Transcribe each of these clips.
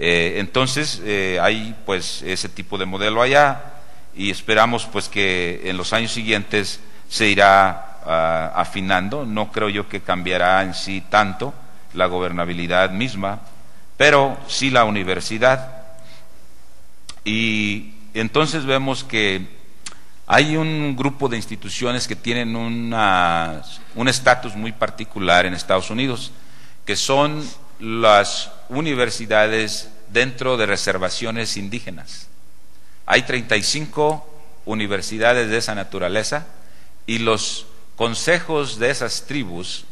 Entonces hay pues ese tipo de modelo allá, y esperamos pues que en los años siguientes se irá afinando. No creo yo que cambiará en sí tanto la gobernabilidad misma, pero sí la universidad. Y entonces vemos que hay un grupo de instituciones que tienen un estatus muy particular en Estados Unidos, que son las universidades dentro de reservaciones indígenas. Hay 35 universidades de esa naturaleza, y los consejos de esas tribus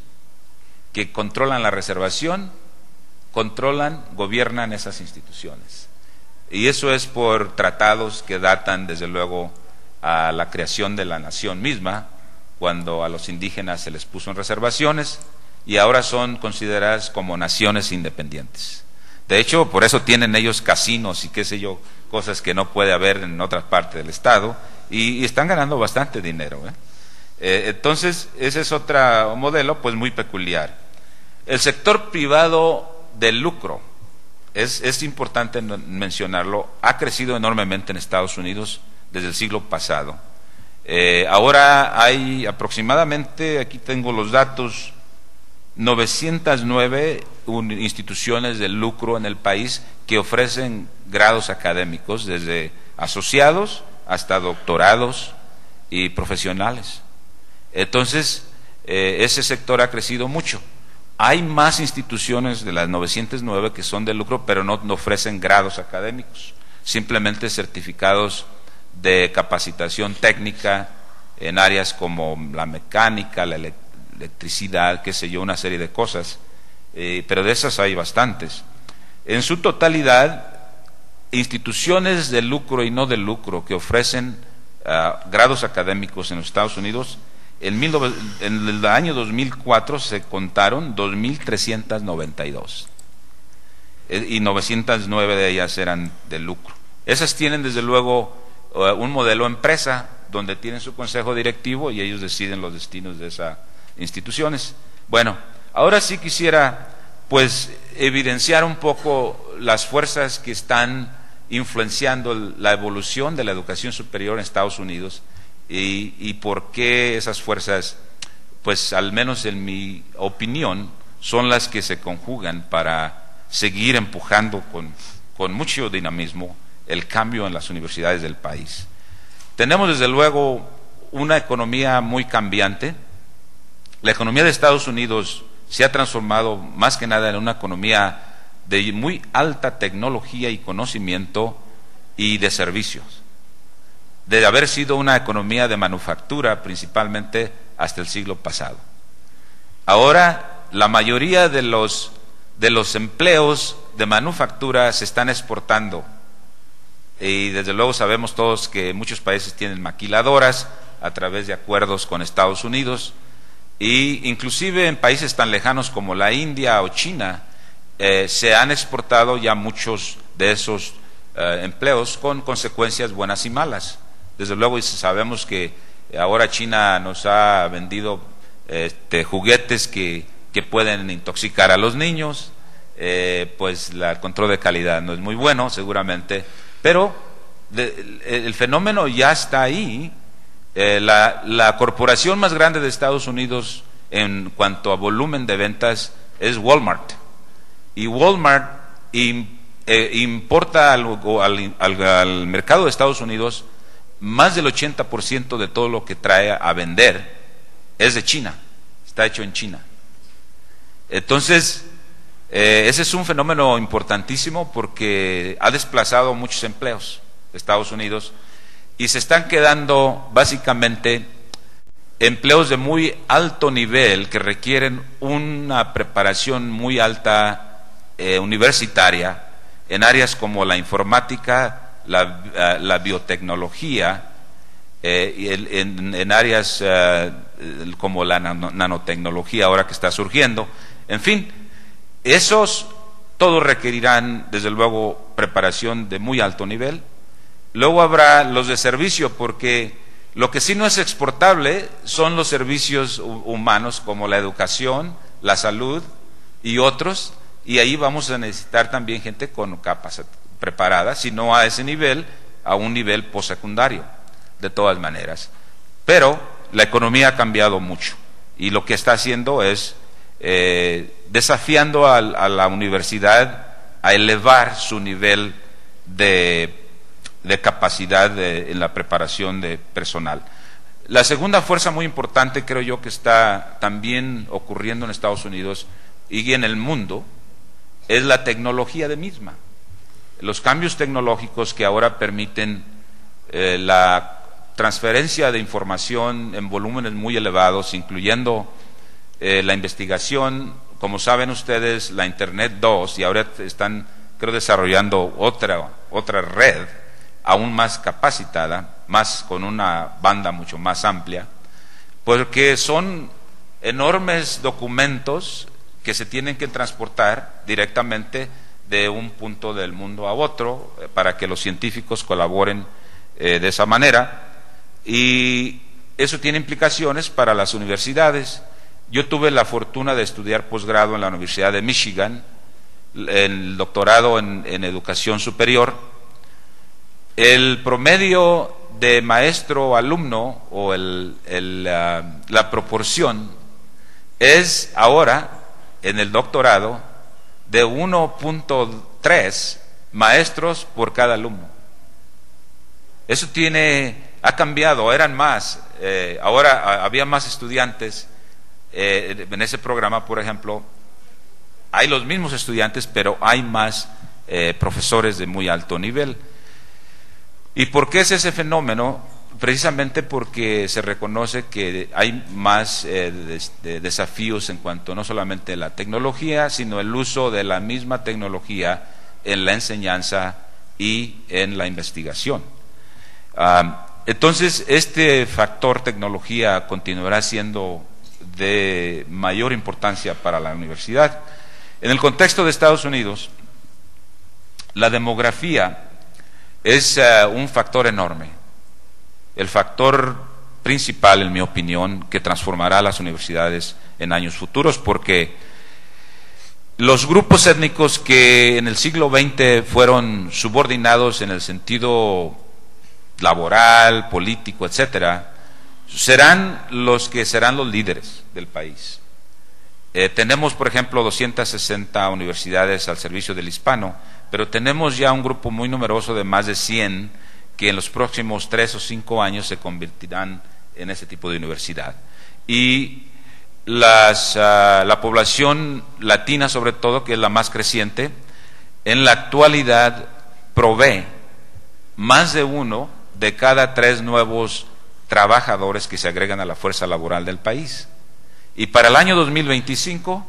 que controlan la reservación, gobiernan esas instituciones. Y eso es por tratados que datan desde luego a la creación de la nación misma, cuando a los indígenas se les puso en reservaciones, y ahora son consideradas como naciones independientes. De hecho, por eso tienen ellos casinos y qué sé yo, cosas que no puede haber en otras partes del estado, y están ganando bastante dinero, entonces ese es otro modelo pues muy peculiar. El sector privado del lucro, es importante mencionarlo, ha crecido enormemente en Estados Unidos desde el siglo pasado. Ahora hay aproximadamente, aquí tengo los datos, 909 instituciones de lucro en el país que ofrecen grados académicos, desde asociados hasta doctorados y profesionales. Entonces, ese sector ha crecido mucho. Hay más instituciones de las 909 que son de lucro, pero no ofrecen grados académicos, simplemente certificados de capacitación técnica en áreas como la mecánica, la electricidad, qué sé yo, una serie de cosas, pero de esas hay bastantes. En su totalidad, instituciones de lucro y no de lucro que ofrecen grados académicos en los Estados Unidos, en el año 2004 se contaron 2.392, y 909 de ellas eran de lucro. Esas tienen desde luego un modelo empresa, donde tienen su consejo directivo y ellos deciden los destinos de esas instituciones. Bueno, ahora sí quisiera pues evidenciar un poco las fuerzas que están influenciando la evolución de la educación superior en Estados Unidos, y por qué esas fuerzas, pues al menos en mi opinión, son las que se conjugan para seguir empujando con mucho dinamismo el cambio en las universidades del país. Tenemos desde luego una economía muy cambiante. La economía de Estados Unidos se ha transformado más que nada en una economía de muy alta tecnología y conocimiento y de servicios, de haber sido una economía de manufactura principalmente hasta el siglo pasado. Ahora la mayoría de los empleos de manufactura se están exportando, y desde luego sabemos todos que muchos países tienen maquiladoras a través de acuerdos con Estados Unidos, y inclusive en países tan lejanos como la India o China se han exportado ya muchos de esos empleos, con consecuencias buenas y malas. Desde luego sabemos que ahora China nos ha vendido juguetes que pueden intoxicar a los niños, pues el control de calidad no es muy bueno seguramente, pero el fenómeno ya está ahí. La corporación más grande de Estados Unidos en cuanto a volumen de ventas es Walmart, y Walmart importa al mercado de Estados Unidos más del 80% de todo lo que trae a vender es de China, está hecho en China. Entonces, ese es un fenómeno importantísimo porque ha desplazado muchos empleos de Estados Unidos, y se están quedando básicamente empleos de muy alto nivel que requieren una preparación muy alta universitaria en áreas como la informática, la biotecnología, en áreas como la nanotecnología ahora que está surgiendo. En fin, esos todos requerirán desde luego preparación de muy alto nivel. Luego habrá los de servicio, porque lo que sí no es exportable son los servicios humanos como la educación, la salud y otros, y ahí vamos a necesitar también gente con capacidad preparada, si no a ese nivel, a un nivel postsecundario, de todas maneras. Pero la economía ha cambiado mucho y lo que está haciendo es desafiando a la universidad a elevar su nivel de capacidad en la preparación de personal. La segunda fuerza muy importante, creo yo, que está también ocurriendo en Estados Unidos y en el mundo, es la tecnología de misma. Los cambios tecnológicos que ahora permiten la transferencia de información en volúmenes muy elevados, incluyendo la investigación. Como saben ustedes, la Internet 2, y ahora están, creo, desarrollando otra red aún más capacitada, más con una banda mucho más amplia, porque son enormes documentos que se tienen que transportar directamente de un punto del mundo a otro para que los científicos colaboren de esa manera, y eso tiene implicaciones para las universidades. Yo tuve la fortuna de estudiar posgrado en la Universidad de Michigan, el doctorado en educación superior. El promedio de maestro-alumno o la proporción es ahora en el doctorado de 1.3 maestros por cada alumno. Eso ha cambiado, eran más, ahora había más estudiantes en ese programa, por ejemplo. Hay los mismos estudiantes, pero hay más profesores de muy alto nivel. ¿Y por qué es ese fenómeno? Precisamente porque se reconoce que hay más desafíos en cuanto no solamente a la tecnología, sino el uso de la misma tecnología en la enseñanza y en la investigación. Entonces, este factor tecnología continuará siendo de mayor importancia para la universidad. En el contexto de Estados Unidos, la demografía es un factor enorme, el factor principal, en mi opinión, que transformará las universidades en años futuros, porque los grupos étnicos que en el siglo XX fueron subordinados en el sentido laboral, político, etcétera, serán los que serán los líderes del país. Tenemos, por ejemplo, 260 universidades al servicio del hispano, pero tenemos ya un grupo muy numeroso de más de 100 que en los próximos 3 o 5 años se convertirán en ese tipo de universidad. Y la población latina, sobre todo, que es la más creciente, en la actualidad provee más de 1 de cada 3 nuevos trabajadores que se agregan a la fuerza laboral del país. Y para el año 2025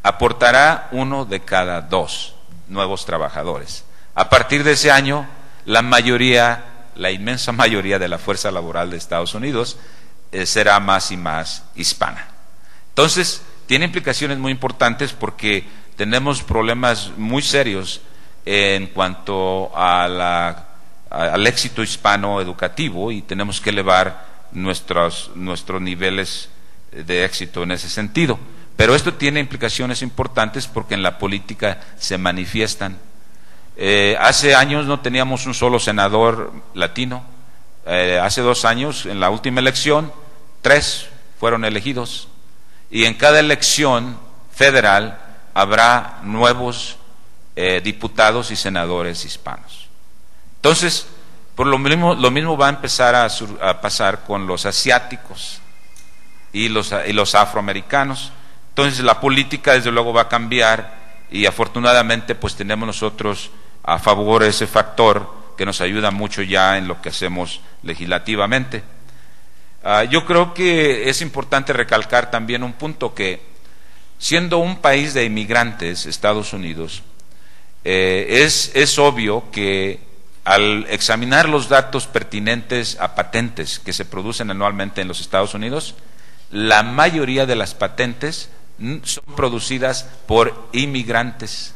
aportará 1 de cada 2 nuevos trabajadores. A partir de ese año, la inmensa mayoría de la fuerza laboral de Estados Unidos será más y más hispana. Entonces, tiene implicaciones muy importantes porque tenemos problemas muy serios en cuanto al éxito hispano educativo, y tenemos que elevar nuestros niveles de éxito en ese sentido. Pero esto tiene implicaciones importantes porque en la política se manifiestan. Hace años no teníamos un solo senador latino. Hace 2 años, en la última elección, 3 fueron elegidos. Y en cada elección federal habrá nuevos diputados y senadores hispanos. Entonces, por lo mismo va a empezar a pasar con los asiáticos y los afroamericanos. Entonces la política desde luego va a cambiar, y afortunadamente pues tenemos nosotros a favor ese factor que nos ayuda mucho ya en lo que hacemos legislativamente. Yo creo que es importante recalcar también un punto, que siendo un país de inmigrantes, Estados Unidos, es obvio que al examinar los datos pertinentes a patentes que se producen anualmente en los Estados Unidos, la mayoría de las patentes son producidas por inmigrantes.